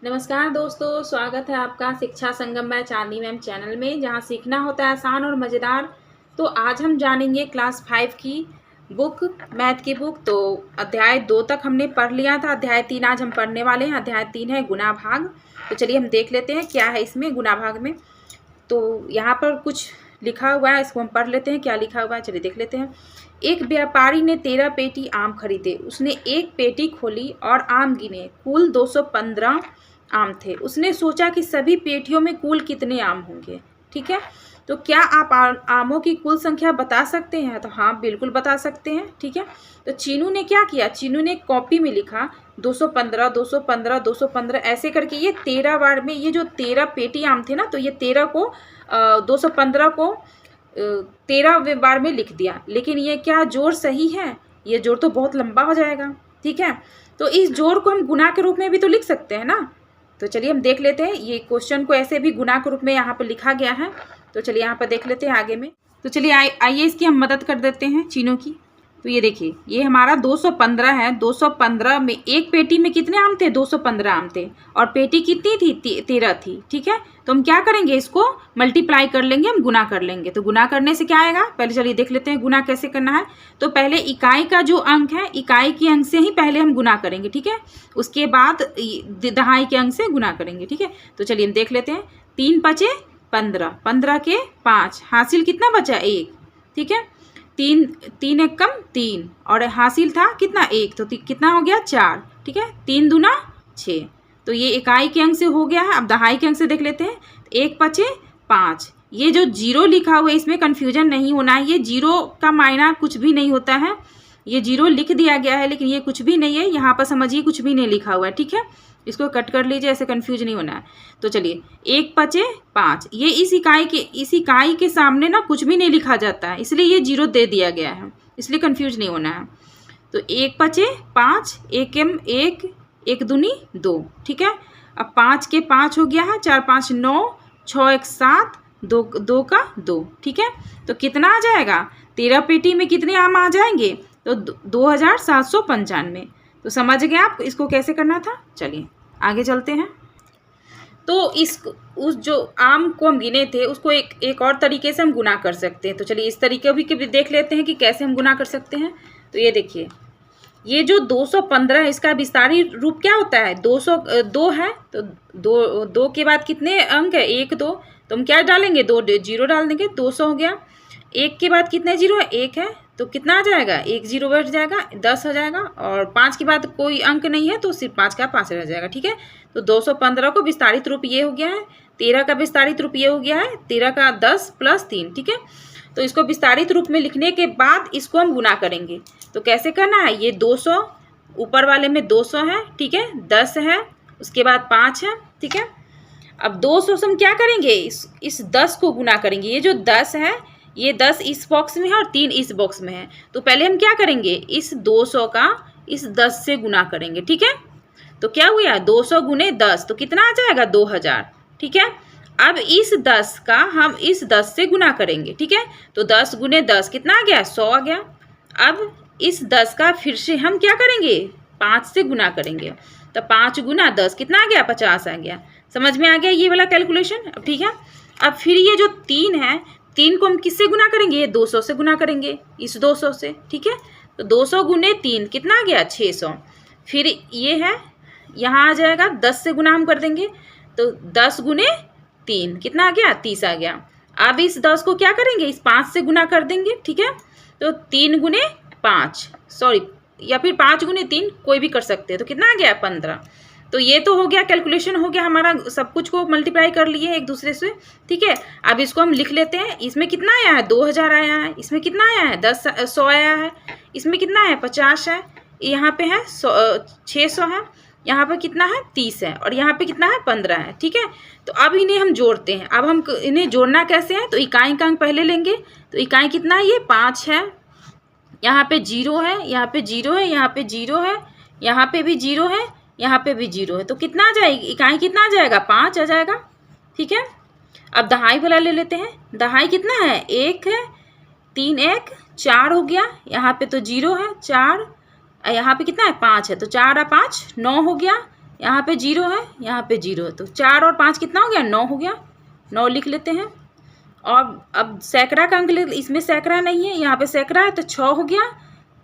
नमस्कार दोस्तों, स्वागत है आपका शिक्षा संगम बाय चांदनी मैम चैनल में, जहां सीखना होता है आसान और मज़ेदार। तो आज हम जानेंगे क्लास 5 की बुक, मैथ की बुक। तो अध्याय 2 तक हमने पढ़ लिया था, अध्याय 3 आज हम पढ़ने वाले हैं। अध्याय 3 है गुणा भाग। तो चलिए हम देख लेते हैं क्या है इसमें गुणा भाग में। तो यहाँ पर कुछ लिखा हुआ है, इसको हम पढ़ लेते हैं क्या लिखा हुआ है, चलिए देख लेते हैं। एक व्यापारी ने 13 पेटी आम खरीदे। उसने एक पेटी खोली और आम गिने, कुल 215 आम थे। उसने सोचा कि सभी पेटियों में कुल कितने आम होंगे। ठीक है, तो क्या आप आमों की कुल संख्या बता सकते हैं? तो हाँ, बिल्कुल बता सकते हैं। ठीक है, तो चीनू ने क्या किया, चीनू ने कॉपी में लिखा 215 215 215 ऐसे करके ये 13 बार में, ये जो 13 पेटी आम थे ना, तो ये 13 को 215 को 13 बार में लिख दिया। लेकिन ये क्या जोड़ सही है? ये जोड़ तो बहुत लंबा हो जाएगा। ठीक है, तो इस जोड़ को हम गुणा के रूप में भी तो लिख सकते हैं ना। तो चलिए हम देख लेते हैं, ये क्वेश्चन को ऐसे भी गुणा के रूप में यहाँ पर लिखा गया है। तो चलिए यहाँ पर देख लेते हैं आगे में। तो चलिए आइए इसकी हम मदद कर देते हैं चीनों की। तो ये देखिए, ये हमारा 215 है। 215 में एक पेटी में कितने आम थे? 215 आम थे। और पेटी कितनी थी? 13 थी। ठीक है, तो हम क्या करेंगे, इसको मल्टीप्लाई कर लेंगे, हम गुना कर लेंगे। तो गुना करने से क्या आएगा, पहले चलिए देख लेते हैं गुना कैसे करना है। तो पहले इकाई का जो अंक है, इकाई के अंक से ही पहले हम गुना करेंगे। ठीक है, उसके बाद दहाई के अंक से गुना करेंगे। ठीक है, तो चलिए हम देख लेते हैं। 3 पचे 15, 15 के 5, हासिल कितना बचा? 1। ठीक है, 3 एक कम 3, और हासिल था कितना? 1, तो कितना हो गया? 4। ठीक है, 3 दूना 6। तो ये इकाई के अंक से हो गया है। अब दहाई के अंक से देख लेते हैं। 1 पचे 5, ये जो जीरो लिखा हुआ है इसमें कन्फ्यूजन नहीं होना है। ये जीरो का मायना कुछ भी नहीं होता है। ये जीरो लिख दिया गया है लेकिन ये कुछ भी नहीं है। यहाँ पर समझिए कुछ भी नहीं लिखा हुआ है। ठीक है, इसको कट कर लीजिए, ऐसे कन्फ्यूज नहीं होना है। तो चलिए 1 पचे 5, ये इस इकाई के सामने ना कुछ भी नहीं लिखा जाता है, इसलिए ये जीरो दे दिया गया है, इसलिए कन्फ्यूज नहीं होना है। तो 1 पचे 5, 1 एम 1, 1 दूनी 2। ठीक है, अब 5 के 5 हो गया है, 4 5 9, 6 1 7, 2 का 2। ठीक है, तो कितना आ जाएगा? 13 पेटी में कितने आम आ जाएंगे? तो 2795। तो समझ गए आप इसको कैसे करना था। चलिए आगे चलते हैं। तो उस जो आम को हम गिने थे उसको एक और तरीके से हम गुना कर सकते हैं। तो चलिए इस तरीके भी देख लेते हैं कि कैसे हम गुना कर सकते हैं। तो ये देखिए, ये जो 215 है इसका विस्तारी रूप क्या होता है? 202 है। तो 2 के बाद कितने अंक है? 1 2, तो हम क्या डालेंगे? 2 जीरो डाल देंगे, 200 हो गया। 1 के बाद कितने जीरो है? 1 है, तो कितना आ जाएगा? 1 जीरो बैठ जाएगा, 10 हो जाएगा। और 5 के बाद कोई अंक नहीं है तो सिर्फ 5 का 5 रह जाएगा। ठीक है, तो 215 को विस्तारित रूप ये हो गया है। 13 का विस्तारित रूप ये हो गया है, 13 का 10 प्लस 3। ठीक है, तो इसको विस्तारित रूप में लिखने के बाद इसको हम गुना करेंगे। तो कैसे करना है? ये 200, ऊपर वाले में 200 है। ठीक है, 10 है, उसके बाद 5 है। ठीक है, अब 200 से हम क्या करेंगे? इस 10 को गुना करेंगे। ये जो 10 है, ये 10 इस बॉक्स में है और 3 इस बॉक्स में है। तो पहले हम क्या करेंगे? इस 200 का इस 10 से गुना करेंगे। ठीक है, तो क्या हुआ? 200 गुने 10, तो कितना आ जाएगा? 2000। ठीक है, अब इस 10 का हम इस 10 से गुना करेंगे। ठीक है, तो 10 गुने 10 कितना आ गया? 100 आ गया। अब इस 10 का फिर से हम क्या करेंगे? 5 से गुना करेंगे। तो 5 गुना 10 कितना आ गया? 50 आ गया। समझ में आ गया ये वाला कैलकुलेशन? अब ठीक है, अब फिर ये जो 3 है, 3 को हम किससे गुना करेंगे? ये 200 से गुना करेंगे, इस 200 से। ठीक है, तो 200 गुने 3 कितना आ गया? 600। फिर ये है, यहाँ आ जाएगा, 10 से गुना हम कर देंगे। तो 10 गुने 3 कितना आ गया? 30 आ गया। अब इस 10 को क्या करेंगे? इस 5 से गुना कर देंगे। ठीक है, तो 3 गुने 5, सॉरी, या फिर 5 गुने 3, कोई भी कर सकते हैं। तो कितना आ गया? 15। तो ये तो हो गया, कैलकुलेशन हो गया हमारा, सब कुछ को मल्टीप्लाई कर लिए एक दूसरे से। ठीक है, अब इसको हम लिख लेते हैं। इसमें कितना आया है? 2000 आया है। इसमें कितना आया है? 100 आया है। इसमें कितना है? 50 है। यहाँ पे है 600 है। यहाँ पे कितना है? 30 है। और यहाँ पे कितना है? 15 है। ठीक है, तो अब इन्हें हम जोड़ते हैं। अब हम इन्हें जोड़ना कैसे है? तो इकाई का अंक पहले लेंगे। तो इकाई कितना है? ये 5 है। यहाँ पे 0 है, यहाँ पे 0 है, यहाँ पे 0 है, यहाँ पे भी 0 है, यहाँ पे भी 0 है। तो कितना आ जाएगी? इकाई कितना आ जाएगा? 5 आ जाएगा। ठीक है, अब दहाई वाला ले लेते हैं। दहाई कितना है? 1 है, 3 1 4 हो गया। यहाँ पे तो 0 है, 4, यहाँ पे कितना है? 5 है। तो 4 और 5 9 हो गया। यहाँ पे 0 है, यहाँ पे 0 है, तो 4 और 5 कितना हो गया, 9 हो गया। 9 लिख लेते हैं। और अब सैकड़ा का अंक, इसमें सैकड़ा नहीं है, यहाँ पे सैकड़ा है, तो 6 हो गया।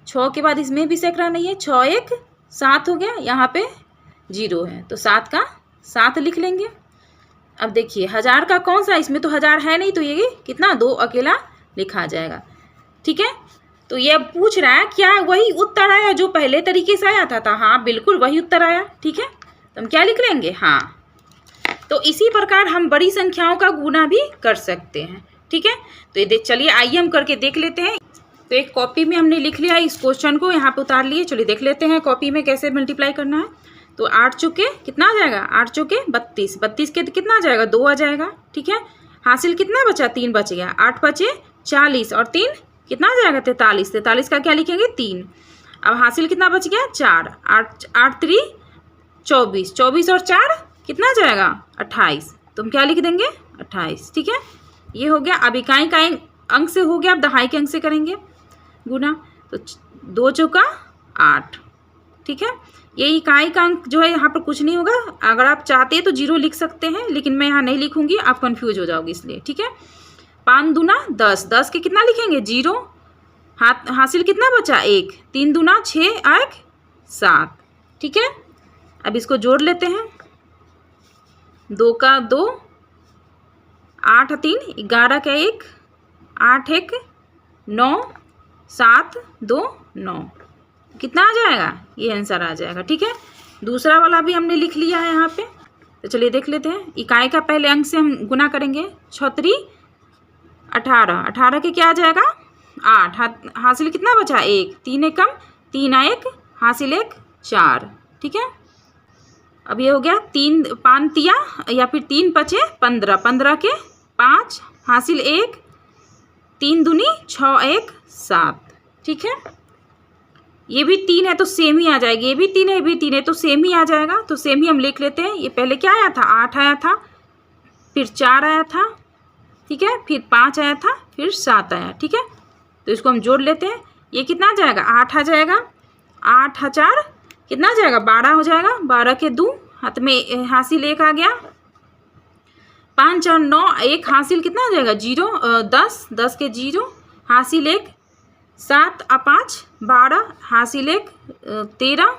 6 के बाद इसमें भी सैकड़ा नहीं है, 6 1 7 हो गया। यहाँ पे 0 है, तो 7 का 7 लिख लेंगे। अब देखिए 1000 का कौन सा, इसमें तो 1000 है नहीं, तो ये कितना 2 अकेला लिखा जाएगा। ठीक है, तो ये पूछ रहा है क्या वही उत्तर आया जो पहले तरीके से आया था। हाँ बिल्कुल वही उत्तर आया। ठीक है, तो हम क्या लिख लेंगे, हाँ। तो इसी प्रकार हम बड़ी संख्याओं का गुणा भी कर सकते हैं। ठीक है, तो ये चलिए आइए हम करके देख लेते हैं। तो एक कॉपी में हमने लिख लिया, इस क्वेश्चन को यहाँ पे उतार लिए। चलिए देख लेते हैं कॉपी में कैसे मल्टीप्लाई करना है। तो 8 चौके कितना आ जाएगा, 8 चौके 32, 32 के कितना आ जाएगा, 2 आ जाएगा। ठीक है, हासिल कितना बचा, 3 बच गया। 8 बचे 40 और 3 कितना आ जाएगा, 43, 43 का क्या लिखेंगे, 3। अब हासिल कितना बच गया, 4, 8 3 24, 24 और 4 कितना आ जाएगा, 28, तो हम क्या लिख देंगे, 28। ठीक है, ये हो गया। अब इकाई का अंक से हो गया, अब दहाई के अंक से करेंगे गुना। तो 2 चौका 8। ठीक है, ये इकाई का अंक जो है यहाँ पर कुछ नहीं होगा। अगर आप चाहते हैं तो 0 लिख सकते हैं, लेकिन मैं यहाँ नहीं लिखूंगी, आप कंफ्यूज हो जाओगे इसलिए। ठीक है, 5 दूना 10, 10 के कितना लिखेंगे, 0। हासिल कितना बचा, 1, 3 दूना 6 1 7। ठीक है, अब इसको जोड़ लेते हैं। 2 का 2, 8 3 11 का 1, 8 1 9 7 2 9, कितना आ जाएगा, ये आंसर आ जाएगा। ठीक है, दूसरा वाला भी हमने लिख लिया है यहाँ पे। तो चलिए देख लेते हैं। इकाई का पहले अंक से हम गुना करेंगे। 6 18, 18 के क्या आ जाएगा, 8। हासिल कितना बचा, 1, 3 1 3 1 हासिल 1 4। ठीक है, अब ये हो गया 3 5 तिया या फिर 3 पचे 15, 15 के 5 हासिल 1, 3 दूनी 6 1 7। ठीक है, ये भी 3 है तो सेम ही आ जाएगी, ये भी 3 है, ये भी 3 है, तो सेम ही आ जाएगा। तो सेम ही हम लिख लेते हैं। ये पहले क्या आया था, 8 आया था, फिर 4 आया था, ठीक है, फिर 5 आया था, फिर 7 आया। ठीक है, तो इसको हम जोड़ लेते हैं। ये कितना आ जाएगा, 8 आ जाएगा। 8 4 कितना आ जाएगा, 12 हो जाएगा। 12 के 2 हाथ में हासिल 1 आ गया। 5 और 9 1 हासिल कितना आ जाएगा, 0। 10, 10 के 0 हासिल 1, 7 और 5 12 हासिल 1 13,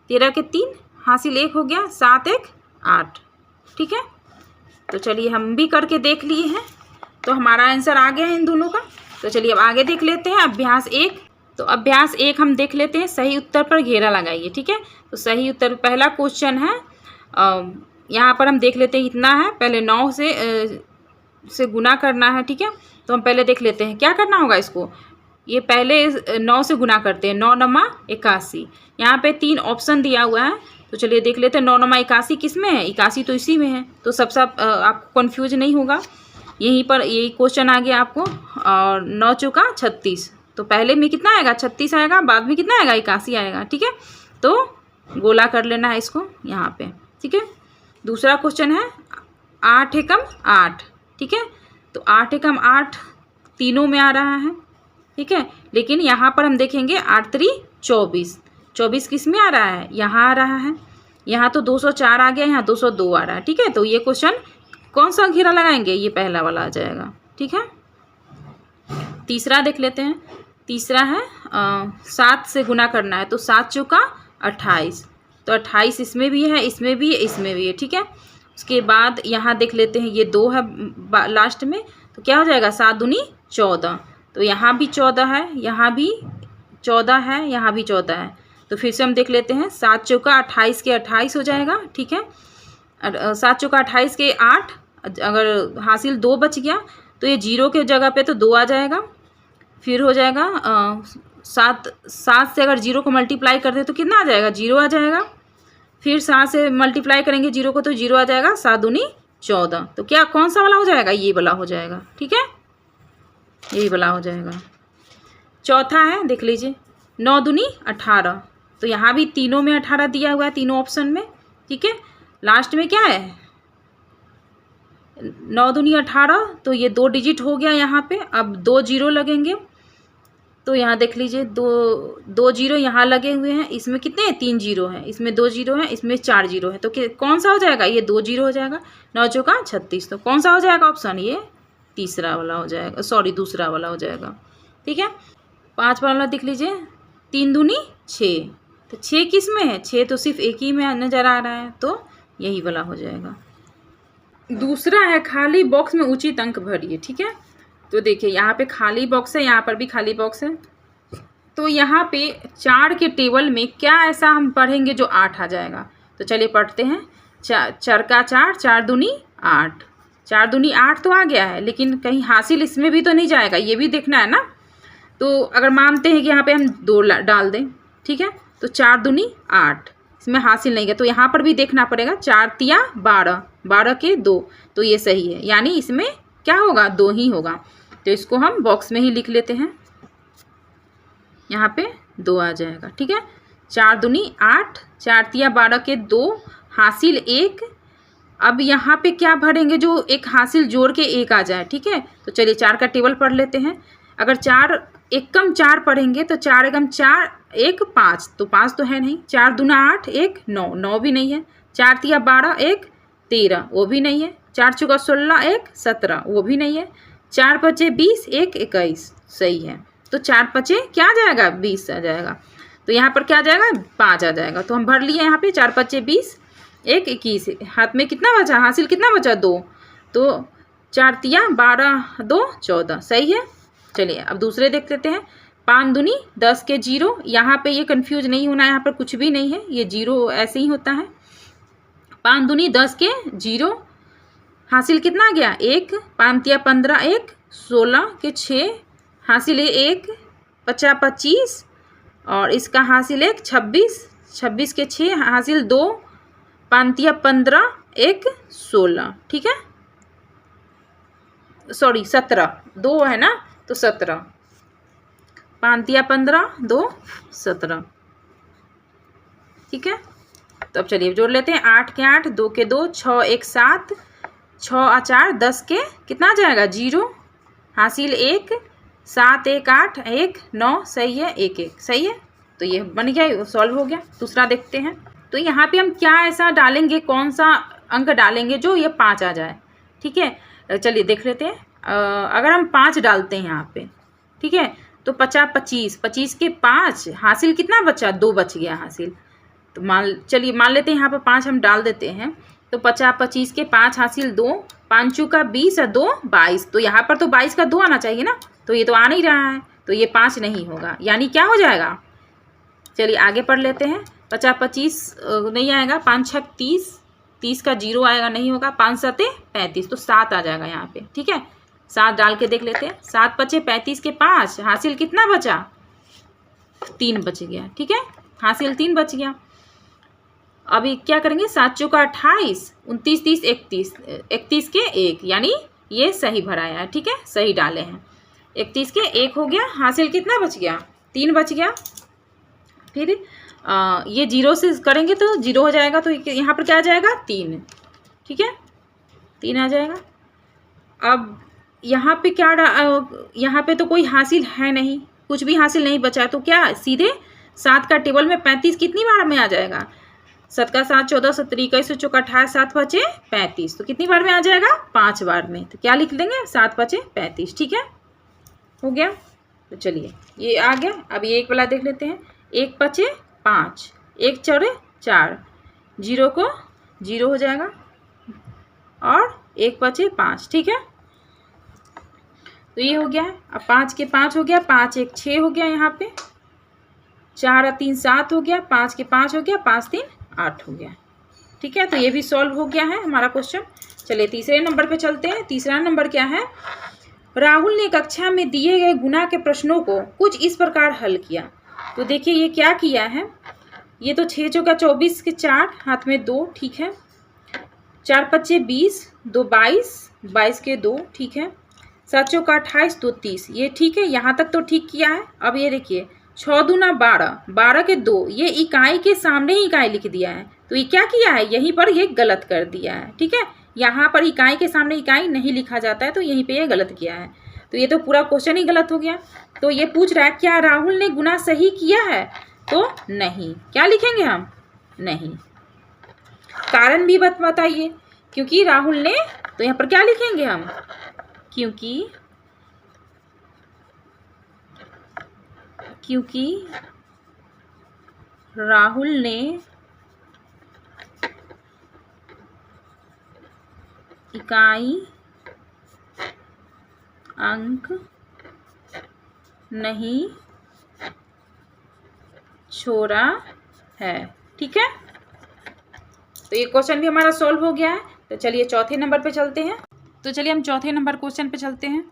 13 के 3 हासिल 1 हो गया। 7 1 8। ठीक है, तो चलिए हम भी करके देख लिए हैं, तो हमारा आंसर आ गया है इन दोनों का। तो चलिए अब आगे देख लेते हैं अभ्यास 1। तो अभ्यास 1 हम देख लेते हैं। सही उत्तर पर घेरा लगाइए। ठीक है, तो सही उत्तर पहला क्वेश्चन है, यहाँ पर हम देख लेते हैं इतना है। पहले 9 से गुना करना है। ठीक है, तो हम पहले देख लेते हैं क्या करना होगा इसको। ये पहले 9 से गुना करते हैं। 9 9 81। यहाँ पे 3 ऑप्शन दिया हुआ है, तो चलिए देख लेते हैं। 9 9 81 किस में है, 81 तो इसी में है, तो सबसे आपको कन्फ्यूज नहीं होगा। यहीं पर यही क्वेश्चन आ गया आपको। और 9 चौका 36, तो पहले में कितना आएगा, 36 आएगा, बाद में कितना आएगा, 81 आएगा। ठीक है, तो गोला कर लेना है इसको यहाँ पे। ठीक है, दूसरा क्वेश्चन है 8 एकम 8। ठीक है, तो 8 एकम 8 तीनों में आ रहा है। ठीक है, लेकिन यहाँ पर हम देखेंगे 8 3 24, 24 किस में आ रहा है, यहाँ आ रहा है। यहाँ तो 204 आ गया, यहाँ 202 आ रहा है। ठीक है, तो ये क्वेश्चन कौन सा घेरा लगाएंगे, ये पहला वाला आ जाएगा। ठीक है, तीसरा देख लेते हैं। तीसरा है 7 से गुना करना है, तो 7 चौका 28, तो 28 इसमें भी है, इसमें भी है, इसमें भी है। ठीक है, उसके बाद यहाँ देख लेते हैं, ये 2 है लास्ट में, तो क्या हो जाएगा, 7 दूनी 14, तो यहाँ भी 14 है, यहाँ भी 14 है, यहाँ भी 14 है। तो फिर से हम देख लेते हैं। 7 चौका 28 के 28 हो जाएगा। ठीक है, 7 चौका 28 के 8, अगर हासिल 2 बच गया तो ये 0 के जगह पे तो 2 आ जाएगा। फिर हो जाएगा 7 से अगर 0 को मल्टीप्लाई कर दे तो कितना आ जाएगा, 0 आ जाएगा। फिर 7 से मल्टीप्लाई करेंगे 0 को तो 0 आ जाएगा। 7 दूनी 14, तो क्या कौन सा वाला हो जाएगा, ये वाला हो जाएगा। ठीक है, यही वाला हो जाएगा। चौथा है देख लीजिए 9 दूनी 18, तो यहाँ भी तीनों में 18 दिया हुआ है, तीनों ऑप्शन में। ठीक है, लास्ट में क्या है 9 दूनी 18, तो ये 2 डिजिट हो गया यहाँ पे। अब 2 0 लगेंगे, तो यहाँ देख लीजिए, दो जीरो यहाँ लगे हुए हैं, इसमें कितने हैं, 3 जीरो हैं, इसमें 2 जीरो हैं, इसमें 4 जीरो है, तो कौन सा हो जाएगा, ये 2 जीरो हो जाएगा। 9 चौका 36, तो कौन सा हो जाएगा ऑप्शन, ये तीसरा वाला हो जाएगा, सॉरी दूसरा वाला हो जाएगा। ठीक है, 5 वाला देख लीजिए, 3 दूनी 6, तो 6 किस में है, 6 तो सिर्फ एक ही में नज़र आ रहा है, तो यही वाला हो जाएगा। दूसरा है खाली बॉक्स में उचित अंक भरिए। ठीक है, तो देखिए यहाँ पे खाली बॉक्स है, यहाँ पर भी खाली बॉक्स है, तो यहाँ पे 4 के टेबल में क्या ऐसा हम पढ़ेंगे जो 8 आ जाएगा। तो चलिए पढ़ते हैं। चार का 4, 4 दूनी 8, 4 दूनी 8 तो आ गया है, लेकिन कहीं हासिल इसमें भी तो नहीं जाएगा, ये भी देखना है ना। तो अगर मानते हैं कि यहाँ पे हम 2 डाल दें, ठीक है, तो 4 दूनी 8, इसमें हासिल नहीं गया, तो यहाँ पर भी देखना पड़ेगा। 4 तिया 12, 12 के 2, तो ये सही है, यानी इसमें क्या होगा, 2 ही होगा। तो इसको हम बॉक्स में ही लिख लेते हैं, यहाँ पे 2 आ जाएगा। ठीक है, 4 दूनी 8, 4 तिया 12 के 2, हासिल 1। अब यहाँ पे क्या भरेंगे, जो एक हासिल जोड़ के 1 आ जाए। ठीक है, तो चलिए 4 का टेबल पढ़ लेते हैं। अगर 4 एकम 4 पढ़ेंगे तो 4 एकम 4, 1 5, तो 5 तो है नहीं। 4 दूना 8, 1 9, 9 भी नहीं है। 4 तिया 12, 1 13, वो भी नहीं है। 4 चौका 16, 1 17, वो भी नहीं है। 4 पचे 20, 1 21, सही है। तो 4 पचे क्या आ जाएगा, 20 आ जाएगा। तो यहाँ पर क्या आ जाएगा, 5 आ जाएगा। तो हम भर लिए यहाँ पे 4 पचे 20, 1 21, हाथ में कितना बचा, हासिल कितना बचा, 2। तो 4 तिया 12, 2 14, सही है। चलिए अब दूसरे देख लेते हैं। 5 दूनी 10 के 0, यहाँ पे ये कंफ्यूज नहीं होना, यहाँ पर कुछ भी नहीं है, ये 0 ऐसे ही होता है। 5 दूनी 10 के 0, हासिल कितना आ गया, 1। 5 तिया 15, 1 16 के 6, हासिल 1, 50 25, और इसका हासिल 1 26, 26 के 6, हासिल 2। 5 तिया 15, 1 16, ठीक है, सॉरी 17, 2 है ना, तो 17। 5 तिया 15, 2 17, ठीक है। तो अब चलिए जोड़ लेते हैं। 8 के 8, 2 के 2, 6 1 7, 6 और 4 10 के कितना आ जाएगा, 0, हासिल 1। 7 1 8, 1 9, सही है, 1 1, सही है। तो ये बन गया, सॉल्व हो गया। दूसरा देखते हैं। तो यहाँ पे हम क्या ऐसा डालेंगे, कौन सा अंक डालेंगे जो ये 5 आ जाए। ठीक है, चलिए देख लेते हैं। अगर हम 5 डालते हैं यहाँ पे, ठीक है, तो 50 25, 25 के 5, हासिल कितना बचा, 2 बच गया हासिल। तो चलिए मान लेते हैं यहाँ पर 5 हम डाल देते हैं। तो 50 25 के 5, हासिल 2। 5 चौका 20 और 2 22, तो यहाँ पर तो 22 का 2 आना चाहिए ना, तो ये तो आ नहीं रहा है, तो ये 5 नहीं होगा, यानी क्या हो जाएगा। चलिए आगे पढ़ लेते हैं। 50 25 नहीं आएगा। 5 6 30, 30 का 0 आएगा, नहीं होगा। 5 7 35, तो 7 आ जाएगा यहाँ पे। ठीक है, 7 डाल के देख लेते हैं। 7 5 35 के 5, हासिल कितना बचा, 3 बच गया। ठीक है, हासिल 3 बच गया। अभी क्या करेंगे, 7 चौका 28, 29 30 31, 31 के 1, यानी ये सही भराया है। ठीक है, सही डाले हैं। 31 के 1 हो गया, हासिल कितना बच गया, 3 बच गया। फिर ये 0 से करेंगे तो 0 हो जाएगा, तो यहाँ पर क्या आ जाएगा, 3। ठीक है, 3 आ जाएगा। अब यहाँ पे क्या, यहाँ पे तो कोई हासिल है नहीं, कुछ भी हासिल नहीं बचा, तो क्या सीधे 7 का टेबल में 35 कितनी बार में आ जाएगा। 7 का 7 14, 17 21 चौका 28, 7 5 35, तो कितनी बार में आ जाएगा, 5 बार में। तो क्या लिख देंगे, 7 5 35। ठीक है, हो गया। तो चलिए ये आ गया। अब ये एक वाला देख लेते हैं। 1 5 5, 1 4 4, 0 को 0 हो जाएगा, और 1 5 5। ठीक है, तो ये हो गया है। अब 5 के 5 हो गया, 5 1 6 हो गया यहाँ पे, 4 और 3 7 हो गया, 5 के 5 हो गया, 5 3 8 हो गया। ठीक है, तो ये भी सॉल्व हो गया है हमारा क्वेश्चन। चलिए तीसरे नंबर पे चलते हैं। तीसरा नंबर क्या है, राहुल ने कक्षा में दिए गए गुणा के प्रश्नों को कुछ इस प्रकार हल किया। तो देखिए ये क्या किया है, ये तो 6 चौका 24 के 4, हाथ में 2, ठीक है। 4 5 20, 2 22, 22 के 2, ठीक है। 7 चौका 28, 2 30, ये ठीक है, यहाँ तक तो ठीक किया है। अब ये देखिए 6 दूना 12, 12 के 2, ये इकाई के सामने ही इकाई लिख दिया है, तो ये क्या किया है, यहीं पर ये गलत कर दिया है। ठीक है, यहाँ पर इकाई के सामने इकाई नहीं लिखा जाता है, तो यहीं पे ये गलत किया है। तो ये तो पूरा क्वेश्चन ही गलत हो गया। तो ये पूछ रहा है क्या राहुल ने गुना सही किया है, तो नहीं। क्या लिखेंगे हम, नहीं। कारण भी बताइए, क्योंकि राहुल ने, तो यहाँ पर क्या लिखेंगे हम, क्योंकि राहुल ने इकाई अंक नहीं छोड़ा है। ठीक है, तो ये क्वेश्चन भी हमारा सॉल्व हो गया है। तो चलिए चौथे नंबर पे चलते हैं। तो चलिए हम चौथे नंबर क्वेश्चन पे चलते हैं।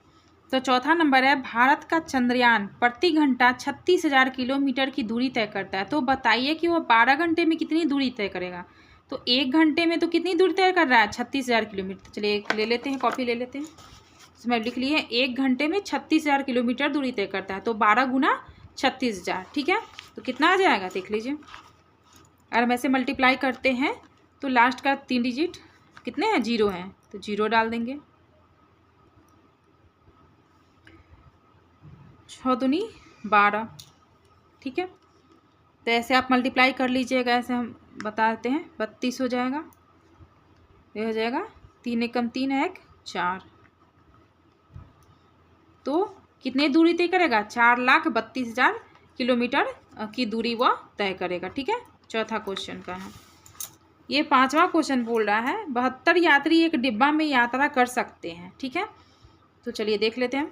तो चौथा नंबर है भारत का चंद्रयान प्रति घंटा 36,000 किलोमीटर की दूरी तय करता है। तो बताइए कि वो 12 घंटे में कितनी दूरी तय करेगा। तो 1 घंटे में तो कितनी दूरी तय कर रहा है, 36,000 किलोमीटर। तो चलिए ले लेते हैं, कॉपी ले लेते हैं। इसमें लिख लिए 1 घंटे में 36,000 किलोमीटर दूरी तय करता है। तो 12 गुना 36,000, ठीक है। तो कितना आ जाएगा देख लीजिए। अगर हम ऐसे मल्टीप्लाई करते हैं तो लास्ट का 3 डिजिट कितने हैं, 0 हैं, तो 0 डाल देंगे। 6 दूनी 12, ठीक है। तो ऐसे आप मल्टीप्लाई कर लीजिएगा, ऐसे हम बता देते हैं। 32 हो जाएगा, ये हो जाएगा 3 एकम 3 है 1 4। तो कितने दूरी तय करेगा, 4,32,000 किलोमीटर की दूरी वह तय करेगा। ठीक है, चौथा क्वेश्चन का है। ये पांचवा क्वेश्चन बोल रहा है 72 यात्री एक डिब्बा में यात्रा कर सकते हैं। ठीक है, तो चलिए देख लेते हैं।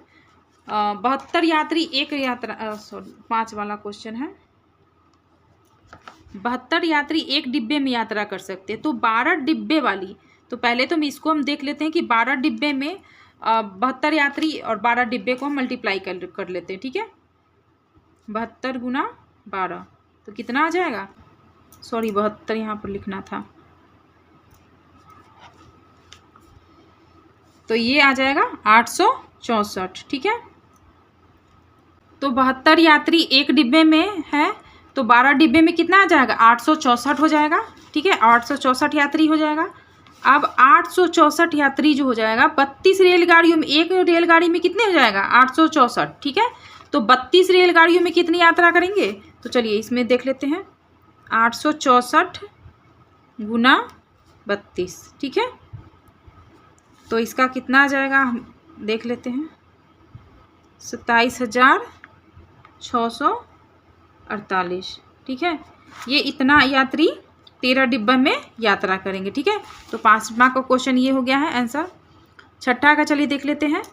72 यात्री एक यात्रा, सॉरी 5 वाला क्वेश्चन है। 72 यात्री एक डिब्बे में यात्रा कर सकते हैं। तो 12 डिब्बे वाली, तो पहले तो इसको हम देख लेते हैं कि 12 डिब्बे में 72 यात्री और 12 डिब्बे को हम मल्टीप्लाई कर लेते हैं। ठीक है, 72 गुना 12 तो कितना आ जाएगा, सॉरी 72 यहाँ पर लिखना था, तो ये आ जाएगा 864। ठीक है, तो 72 यात्री एक डिब्बे में है, तो 12 डिब्बे में कितना आ जाएगा, 864 हो जाएगा। ठीक है, 864 यात्री हो जाएगा। अब 864 यात्री जो हो जाएगा 32 रेलगाड़ियों में, एक रेलगाड़ी में कितने हो जाएगा 864। ठीक है, तो 32 रेलगाड़ियों में कितनी यात्रा करेंगे, तो चलिए इसमें देख लेते हैं। 864 गुना 32, ठीक है, तो इसका कितना आ जाएगा हम देख लेते हैं। 27,648। ठीक है, ये इतना यात्री 13 डिब्बा में यात्रा करेंगे। ठीक है, तो 5वां का क्वेश्चन ये हो गया है आंसर। छठा का चलिए देख लेते हैं।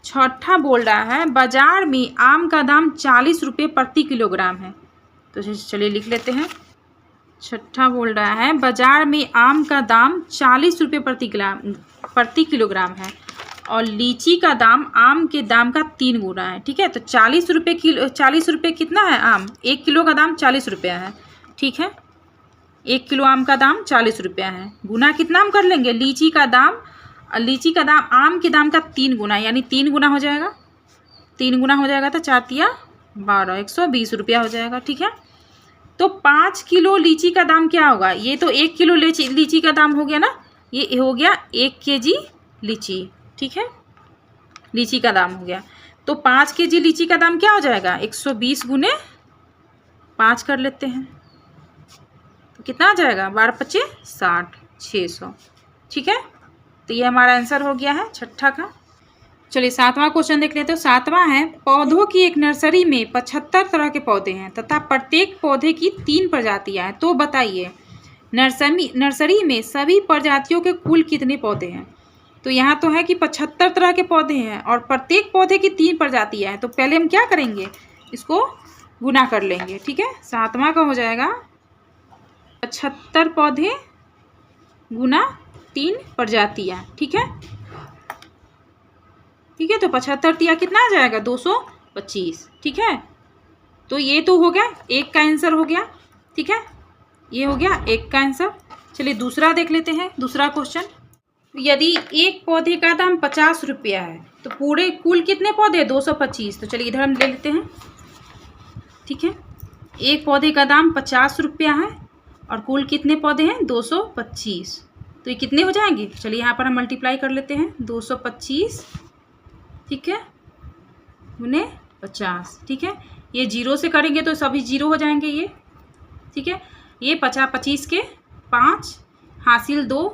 छठा बोल रहा है बाजार में आम का दाम 40 रुपये प्रति किलोग्राम है। तो चलिए लिख लेते हैं। छठा बोल रहा है बाजार में आम का दाम 40 रुपये प्रति किलोग्राम है और लीची का दाम आम के दाम का 3 गुना है। ठीक है, तो 40 रुपये कितना है आम, 1 किलो का दाम 40 रुपया है। ठीक है, 1 किलो आम का दाम 40 रुपया है, गुना कितना हम कर लेंगे, लीची का दाम आम के दाम का 3 गुना, यानी 3 गुना हो जाएगा। 3 गुना हो जाएगा तो 4 तिया 12, 120 रुपया हो जाएगा। ठीक है, तो 5 किलो लीची का दाम क्या होगा, ये तो 1 किलो लीची का दाम हो गया ना, ये हो गया 1 केजी लीची। ठीक है, लीची का दाम हो गया, तो 5 केजी लीची का दाम क्या हो जाएगा, 120 गुने 5 कर लेते हैं, तो कितना आ जाएगा, 12 पच्चीस 60, 600। ठीक है, तो ये हमारा आंसर हो गया है छठा का। चलिए 7वां क्वेश्चन देख लेते हो। 7वां है पौधों की एक नर्सरी में 75 तरह के पौधे हैं तथा प्रत्येक पौधे की 3 प्रजातियां हैं। तो बताइए नर्सरी में सभी प्रजातियों के कुल कितने पौधे हैं। तो यहाँ तो है कि 75 तरह के पौधे हैं और प्रत्येक पौधे की 3 प्रजातियां हैं। तो पहले हम क्या करेंगे, इसको गुना कर लेंगे। ठीक है, 7वां का हो जाएगा 75 पौधे गुना 3 प्रजातियां। ठीक है, ठीक है, तो 75 तिया कितना आ जाएगा, 225। ठीक है, तो ये तो हो गया, एक का आंसर हो गया। ठीक है, ये हो गया एक का आंसर। चलिए दूसरा देख लेते हैं। दूसरा क्वेश्चन, यदि एक पौधे का दाम 50 रुपया है तो पूरे कुल कितने पौधे, 225। तो चलिए इधर हम ले लेते हैं। ठीक है, एक पौधे का दाम 50 रुपया है और कुल कितने पौधे हैं, 225। तो ये कितने हो जाएंगे, चलिए यहाँ पर हम मल्टीप्लाई कर लेते हैं। 225 ठीक है, 50, ठीक है। ये 0 से करेंगे तो सभी 0 हो जाएंगे ये, ठीक है। ये 25 के 5 हासिल 2,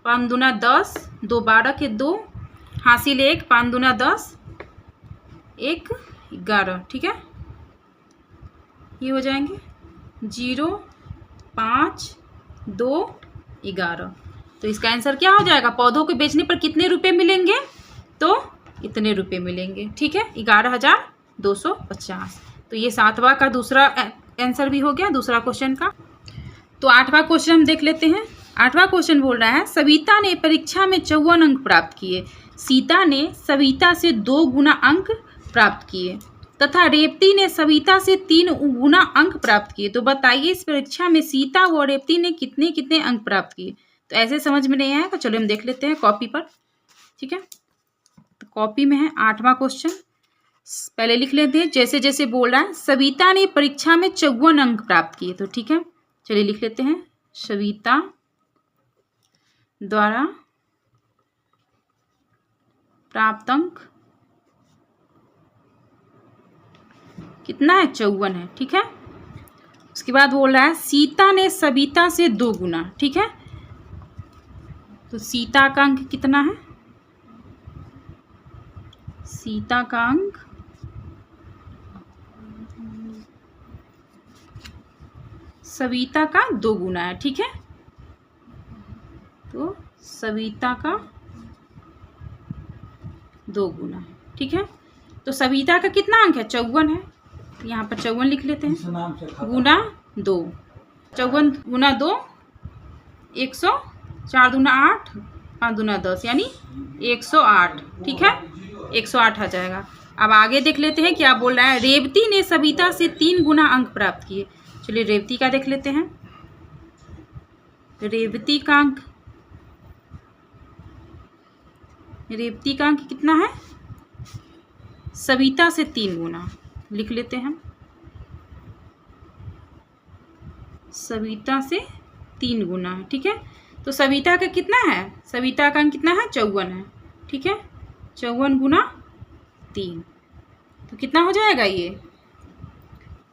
5 दूना 10, 2 12 के 2 हासिल 1, 5 दूना 10, 1 11, ठीक है। ये हो जाएंगे 0 5 2 11। तो इसका आंसर क्या हो जाएगा? पौधों को बेचने पर कितने रुपए मिलेंगे? तो इतने रुपए मिलेंगे, ठीक है, 11,250। तो ये 7वां का दूसरा आंसर भी हो गया, दूसरा क्वेश्चन का। तो 8वां क्वेश्चन हम देख लेते हैं। 8वां क्वेश्चन बोल रहा है, सविता ने परीक्षा में 54 अंक प्राप्त किए, सीता ने सविता से 2 गुना अंक प्राप्त किए तथा रेवती ने सविता से 3 गुना अंक प्राप्त किए। तो बताइए इस परीक्षा में सीता व रेवती ने कितने कितने अंक प्राप्त किए? तो ऐसे समझ में नहीं आया तो चलो हम देख लेते हैं कॉपी पर, ठीक है। तो कॉपी में है 8वां क्वेश्चन, पहले लिख लेते हैं जैसे जैसे बोल रहा है। सविता ने परीक्षा में 54 अंक प्राप्त किए, तो ठीक है, चलिए लिख लेते हैं। सविता द्वारा प्राप्त अंक कितना है? 54 है, ठीक है। उसके बाद बोल रहा है सीता ने सविता से 2 गुना, ठीक है। तो सीता का अंक कितना है? सीता का अंक सविता का 2 गुना है, ठीक है। तो सविता का 2 गुना है, ठीक है। तो सविता का कितना अंक है? 54 है, यहाँ पर 54 लिख लेते हैं, गुना 2, 54 गुना 2 100, 4 दूना 8, 5 दूना 10, यानी 108, ठीक है, 108 आ जाएगा। अब आगे देख लेते हैं क्या बोल रहा है। रेवती ने सविता से 3 गुना अंक प्राप्त किए। चलिए रेवती का देख लेते हैं। रेवती का अंक कितना है? सविता से 3 गुना, लिख लेते हैं। सविता से 3 गुना है, ठीक है। तो सविता का कितना है? सविता का अंक कितना है? 54 है, ठीक है। 54 गुना 3, तो कितना हो जाएगा ये?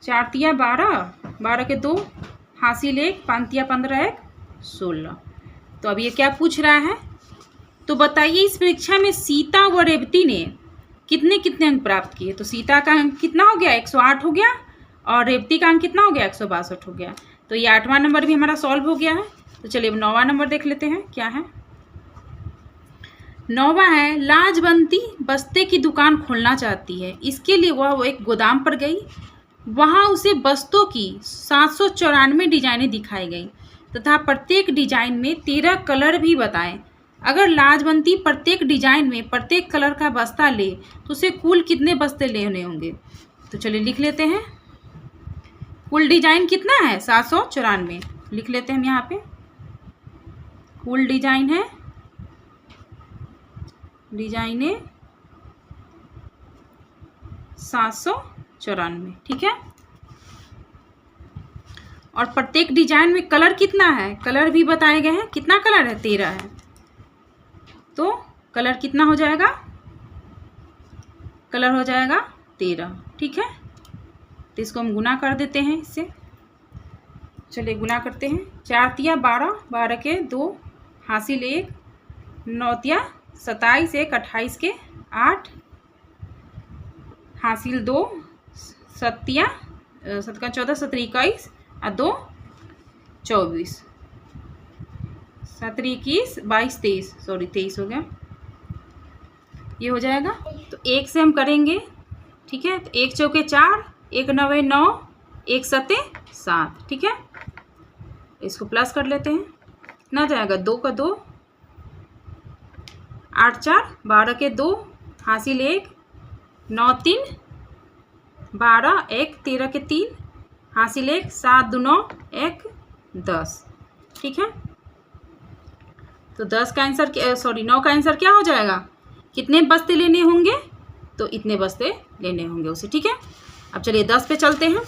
4 तिया 12, 12 के 2 हासिल 1, 5 तिया 15, 1 16। तो अब ये क्या पूछ रहा है? तो बताइए इस परीक्षा में सीता व रेवती ने कितने कितने अंक प्राप्त किए? तो सीता का अंक कितना हो गया? 108 हो गया, और रेवती का अंक कितना हो गया? 162 हो गया। तो ये 8वां नंबर भी हमारा सॉल्व हो गया है। तो चलिए अब 9वां नंबर देख लेते हैं क्या है। 9वां है, लाजवंती बस्ते की दुकान खोलना चाहती है। इसके लिए वह एक गोदाम पर गई, वहां उसे बस्तों की 794 डिजाइनें दिखाई गई तथा प्रत्येक डिजाइन में 13 कलर भी बताएं। अगर लाजवंती प्रत्येक डिजाइन में प्रत्येक कलर का बस्ता ले तो उसे कुल कितने बस्ते लेने होंगे? तो चलिए लिख लेते हैं। कुल डिजाइन कितना है? 794, लिख लेते हैं हम यहाँ पे। कुल डिजाइन है, डिजाइने 794, ठीक है। और प्रत्येक डिजाइन में कलर कितना है? कलर भी बताए गए हैं। कितना कलर है? 13 है। तो कलर कितना हो जाएगा? कलर हो जाएगा 13, ठीक है। तो इसको हम गुना कर देते हैं इससे। चलिए गुना करते हैं। 4 तिया 12, 12 के 2 हासिल 1, 9 तिया 27, 1 28 के 8 हासिल 2, 7 तिया 7 का 14, 17 21 और 2 24, 7 21 22 23, सॉरी 23 हो गया, ये हो जाएगा। तो 1 से हम करेंगे, ठीक है। तो 1 चौके 4, 1 9 9, 1 7 7, ठीक है। इसको प्लस कर लेते हैं। कितना जाएगा? 2 का 2, 8 4 12 के 2 हासिल 1, 9 3 12, 1 13 के 3 हासिल 1, 7 2 9 1 10, ठीक है। तो 10 का आंसर, सॉरी 9 का आंसर क्या हो जाएगा? कितने बस्ते लेने होंगे? तो इतने बस्ते लेने होंगे उसे, ठीक है। अब चलिए 10 पे चलते हैं।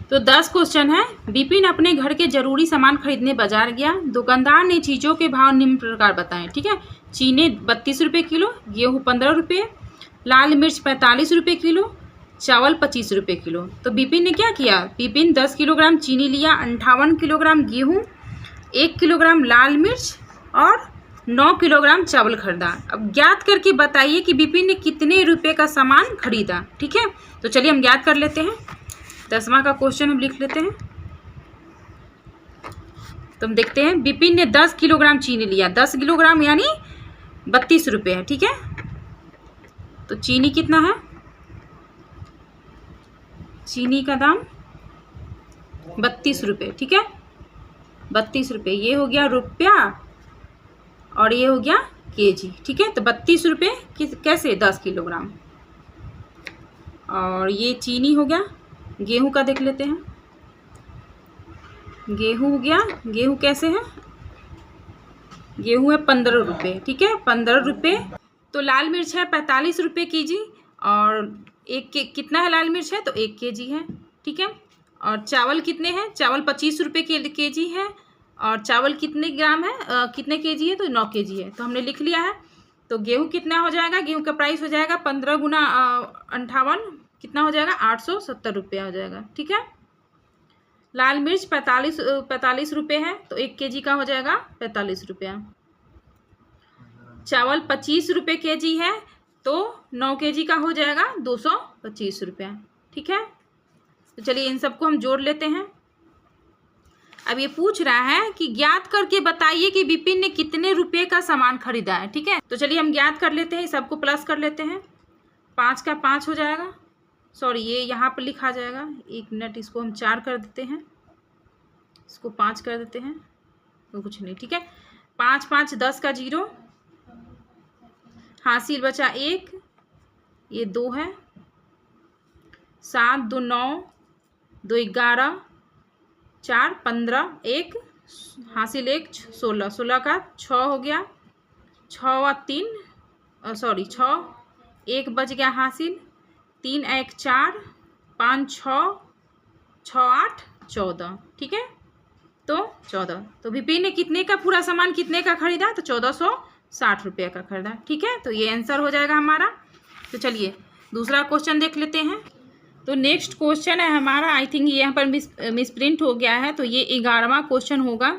तो 10 क्वेश्चन है। विपिन अपने घर के जरूरी सामान खरीदने बाजार गया। दुकानदार ने चीज़ों के भाव निम्न प्रकार बताएं, ठीक है। चीनी 32 रुपये किलो, गेहूँ 15 रुपये, लाल मिर्च 45 रुपये किलो, चावल 25 रुपये किलो। तो विपिन ने क्या किया, विपिन 10 किलोग्राम चीनी लिया, 58 किलोग्राम गेहूँ, 1 किलोग्राम लाल मिर्च और 9 किलोग्राम चावल खरीदा। अब ज्ञात करके बताइए कि विपिन ने कितने रुपए का सामान खरीदा। ठीक है, तो चलिए हम ज्ञात कर लेते हैं। 10वां का क्वेश्चन हम लिख लेते हैं। तो हम देखते हैं, विपिन ने 10 किलोग्राम चीनी लिया। 10 किलोग्राम यानी 32 रुपये है। ठीक है, तो चीनी कितना है, चीनी का दाम 32 रुपये। ठीक है, 32 रुपये, ये हो गया रुपया और ये हो गया केजी। ठीक है, तो 32 रुपये कैसे 10 किलोग्राम। और ये चीनी हो गया। गेहूं का देख लेते हैं, गेहूं हो गया, गेहूं कैसे है, गेहूं है 15 रुपये। ठीक है, 15 रुपये। तो लाल मिर्च है 45 रुपये केजी और कितना है लाल मिर्च है, तो 1 केजी है। ठीक है, और चावल कितने हैं, चावल 25 रुपये केजी है। और चावल कितने ग्राम है, कितने केजी है, तो 9 केजी है। तो हमने लिख लिया है। तो गेहूं कितना हो जाएगा, गेहूं का प्राइस हो जाएगा 15 गुना 58 कितना हो जाएगा, 870 रुपया हो जाएगा। ठीक है, लाल मिर्च 45 रुपये है, तो 1 केजी का हो जाएगा 45 रुपया। चावल 25 रुपये केजी है, तो 9 केजी का हो जाएगा 225 रुपया। ठीक है, तो चलिए इन सबको हम जोड़ लेते हैं। अब ये पूछ रहा है कि ज्ञात करके बताइए कि विपिन ने कितने रुपए का सामान खरीदा है। ठीक है, तो चलिए हम ज्ञात कर लेते हैं, सबको प्लस कर लेते हैं। 5 का 5 हो जाएगा, सॉरी ये यहाँ पर लिखा जाएगा, 1 मिनट, इसको हम 4 कर देते हैं, इसको 5 कर देते हैं, तो कुछ नहीं। ठीक है, 5 5 10 का 0, हासिल बचा 1, ये 2 है, 7 2 9, 2 11, 4 15, 1 हासिल 1 16, 16 का 6 हो गया, 6 व 3 सॉरी 6, 1 बच गया हासिल, 3 1 4, 5 6, 6 8 14। ठीक है, तो 14। तो विपिन ने कितने का पूरा सामान कितने का खरीदा, तो 1460 रुपये का खरीदा। ठीक है, तो ये आंसर हो जाएगा हमारा। तो चलिए दूसरा क्वेश्चन देख लेते हैं। तो नेक्स्ट क्वेश्चन है हमारा, आई थिंक यहाँ पर मिसप्रिंट हो गया है, तो ये 11वां क्वेश्चन होगा।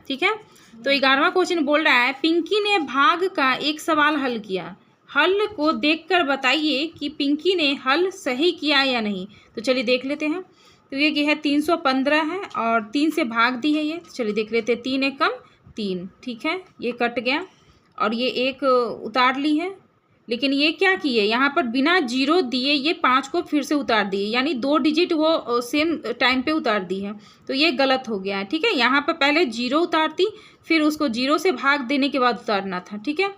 ठीक है, तो 11वां क्वेश्चन बोल रहा है, पिंकी ने भाग का एक सवाल हल किया, हल को देखकर बताइए कि पिंकी ने हल सही किया या नहीं। तो चलिए देख लेते हैं। तो ये है 315 है और 3 से भाग दी है ये, तो चलिए देख लेते हैं। 3 1 कम 3। ठीक है, ये कट गया और ये 1 उतार ली है, लेकिन ये क्या किए, यहाँ पर बिना 0 दिए ये 5 को फिर से उतार दिए, यानी 2 डिजिट वो सेम टाइम पे उतार दी है, तो ये गलत हो गया है। ठीक है, यहाँ पर पहले 0 उतारती, फिर उसको 0 से भाग देने के बाद उतारना था। ठीक है,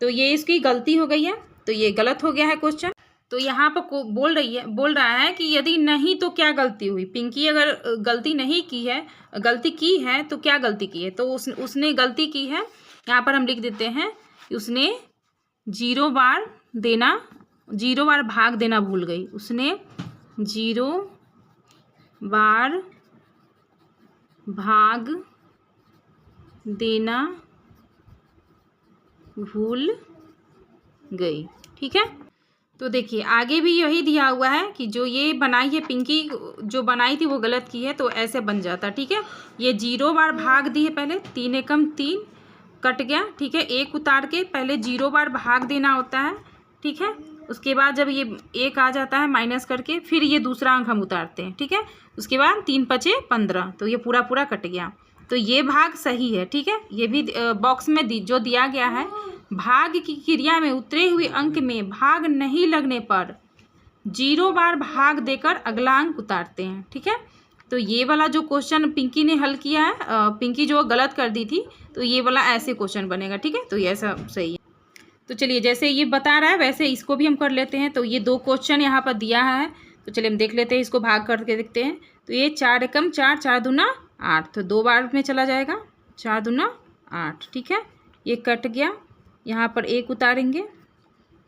तो ये इसकी गलती हो गई है, तो ये गलत हो गया है क्वेश्चन। तो यहाँ पर बोल रहा है कि यदि नहीं तो क्या गलती हुई। पिंकी अगर गलती नहीं की है, गलती की है तो क्या गलती की है, तो उसने गलती की है। यहाँ पर हम लिख देते हैं कि उसने 0 बार भाग देना भूल गई, उसने 0 बार भाग देना भूल गई। ठीक है, तो देखिए आगे भी यही दिया हुआ है कि जो ये बनाई है पिंकी, जो बनाई थी वो गलत की है, तो ऐसे बन जाता। ठीक है, ये 0 बार भाग दी है, पहले 3 एकम 3 कट गया। ठीक है, 1 उतार के पहले 0 बार भाग देना होता है। ठीक है, उसके बाद जब ये 1 आ जाता है माइनस करके, फिर ये दूसरा अंक हम उतारते हैं। ठीक है, उसके बाद 3 5 15, तो ये पूरा कट गया, तो ये भाग सही है। ठीक है, ये भी बॉक्स में जो दिया गया है, भाग की क्रिया में उतरे हुए अंक में भाग नहीं लगने पर 0 बार भाग देकर अगला अंक उतारते हैं। ठीक है, तो ये वाला जो क्वेश्चन पिंकी ने हल किया है, पिंकी जो गलत कर दी थी, तो ये वाला ऐसे क्वेश्चन बनेगा। ठीक है, तो ये ऐसा सही है। तो चलिए जैसे ये बता रहा है वैसे इसको भी हम कर लेते हैं। तो ये 2 क्वेश्चन यहाँ पर दिया है, तो चलिए हम देख लेते हैं, इसको भाग करके देखते हैं। तो ये 4 एकम 4, 4 दूना 8, तो 2 बार में चला जाएगा, 4 दूना 8। ठीक है, ये कट गया, यहाँ पर 1 उतारेंगे।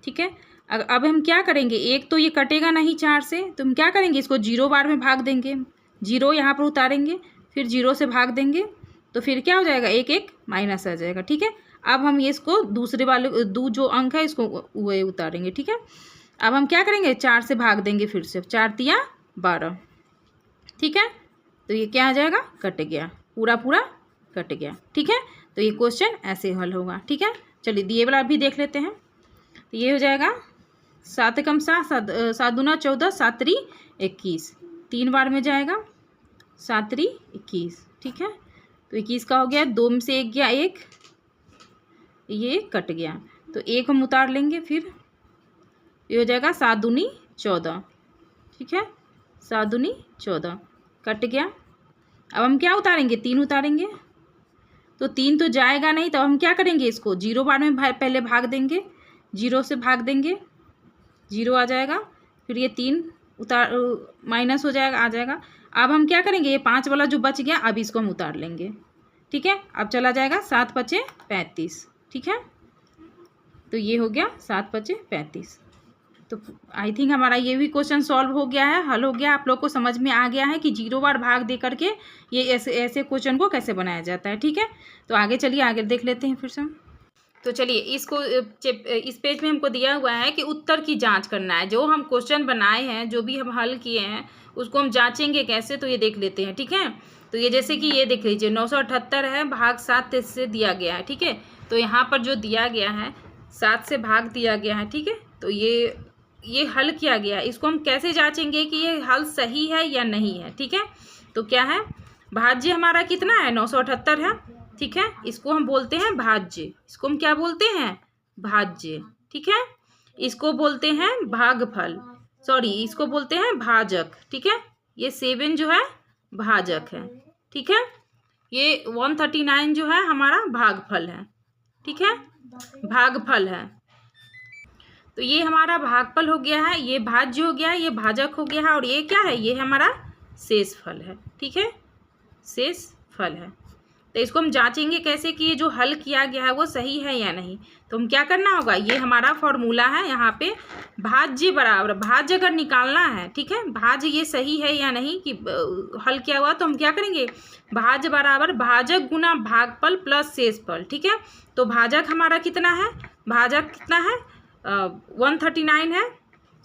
ठीक है, अब हम क्या करेंगे, 1 तो ये कटेगा नहीं 4 से, तो हम क्या करेंगे, इसको 0 बार में भाग देंगे, 0 यहाँ पर उतारेंगे, फिर 0 से भाग देंगे, तो फिर क्या हो जाएगा, 1 1 माइनस आ जाएगा। ठीक है, अब हम ये इसको दूसरे वाले जो अंक है इसको वो उतारेंगे। ठीक है, अब हम क्या करेंगे, 4 से भाग देंगे फिर से, 4 तिया 12, ठीक है। तो ये क्या आ जाएगा, कट गया, पूरा पूरा कट गया, ठीक है। तो ये क्वेश्चन ऐसे हल होगा, ठीक है। चलिए दिए वाला भी देख लेते हैं। तो ये हो जाएगा 7 एकम 7, 7 दूना 14, 7 त्रि 21, 3 बार में जाएगा, 7 त्रि 21, ठीक है। तो 21 का हो गया, 2 में से 1 गया 1, ये कट गया, तो 1 हम उतार लेंगे, फिर ये हो जाएगा 7 दूनी 14, ठीक है, 7 दूनी 14 कट गया। अब हम क्या उतारेंगे, 3 उतारेंगे, तो 3 तो जाएगा नहीं, तो हम क्या करेंगे, इसको 0 बार में पहले भाग देंगे, 0 से भाग देंगे, 0 आ जाएगा, फिर ये 3 उतार माइनस हो जाएगा, आ जाएगा। अब हम क्या करेंगे, ये 5 वाला जो बच गया अब इसको हम उतार लेंगे, ठीक है। अब चला जाएगा 7 पचे 35, ठीक है। तो ये हो गया 7 पचे 35। तो आई थिंक हमारा ये भी क्वेश्चन सॉल्व हो गया है, हल हो गया। आप लोग को समझ में आ गया है कि 0 बार भाग दे करके ये ऐसे क्वेश्चन को कैसे बनाया जाता है, ठीक है। तो आगे चलिए, आगे देख लेते हैं फिर से। तो चलिए इसको, इस पेज में हमको दिया हुआ है कि उत्तर की जांच करना है। जो हम क्वेश्चन बनाए हैं, जो भी हम हल किए हैं, उसको हम जांचेंगे कैसे, तो ये देख लेते हैं, ठीक है। तो ये जैसे कि ये देख लीजिए 978 है, भाग 7 से दिया गया है, ठीक है। तो यहाँ पर जो दिया गया है 7 से भाग दिया गया है, ठीक है। तो ये हल किया गया है, इसको हम कैसे जांचेंगे कि ये हल सही है या नहीं है, ठीक है। तो क्या है, भाज्य हमारा कितना है, 978 है, ठीक है। इसको हम बोलते हैं भाज्य, इसको हम क्या बोलते हैं, भाज्य, ठीक है। इसको बोलते हैं भागफल, सॉरी इसको बोलते हैं भाजक, ठीक है। ये 7 जो है भाजक है, ठीक है। ये 139 जो है हमारा भागफल है, ठीक है, भागफल है। तो ये हमारा भागफल हो गया है, ये भाज्य हो गया है, ये भाजक हो गया है, और ये क्या है, ये हमारा शेषफल है, ठीक है, शेषफल है। तो इसको हम जांचेंगे कैसे कि ये जो हल किया गया है वो सही है या नहीं। तो हम क्या करना होगा, ये हमारा फॉर्मूला है, यहाँ पे भाज्य बराबर, भाज्य अगर निकालना है, ठीक है, भाज्य ये सही है या नहीं कि हल किया हुआ, तो हम क्या करेंगे, भाज्य बराबर भाजक गुना भागफल प्लस शेषफल, ठीक है। तो भाजक हमारा कितना है, भाजक कितना है, 139 है,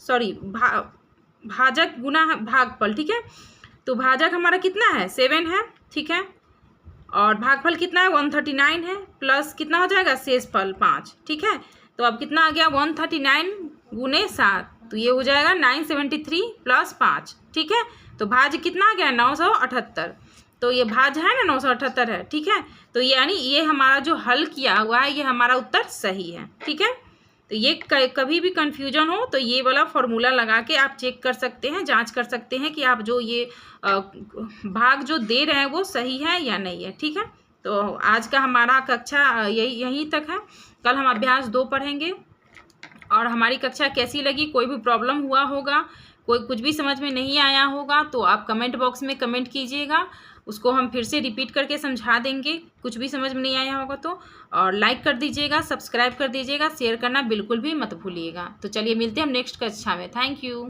सॉरी भाजक गुना भागफल, ठीक है। तो भाजक हमारा कितना है, 7 है, ठीक है, और भागफल कितना है, 139 है, प्लस कितना हो जाएगा, शेषफल 5, ठीक है। तो अब कितना आ गया, 139 गुने 7, तो ये हो जाएगा 973 प्लस 5, ठीक है। तो भाज्य कितना आ गया, 978, तो ये भाज्य है ना 978 है, ठीक है। तो यानी ये हमारा जो हल किया हुआ है ये हमारा उत्तर सही है, ठीक है। तो ये कभी भी कन्फ्यूजन हो तो ये वाला फॉर्मूला लगा के आप चेक कर सकते हैं, जांच कर सकते हैं कि आप जो ये भाग जो दे रहे हैं वो सही है या नहीं है, ठीक है। तो आज का हमारा कक्षा यहीं तक है, कल हम अभ्यास 2 पढ़ेंगे। और हमारी कक्षा कैसी लगी, कोई भी प्रॉब्लम हुआ होगा, कोई कुछ भी समझ में नहीं आया होगा तो आप कमेंट बॉक्स में कमेंट कीजिएगा, उसको हम फिर से रिपीट करके समझा देंगे, कुछ भी समझ में नहीं आया होगा तो। और लाइक कर दीजिएगा, सब्सक्राइब कर दीजिएगा, शेयर करना बिल्कुल भी मत भूलिएगा। तो चलिए मिलते हैं हम नेक्स्ट कक्षा में। Thank you.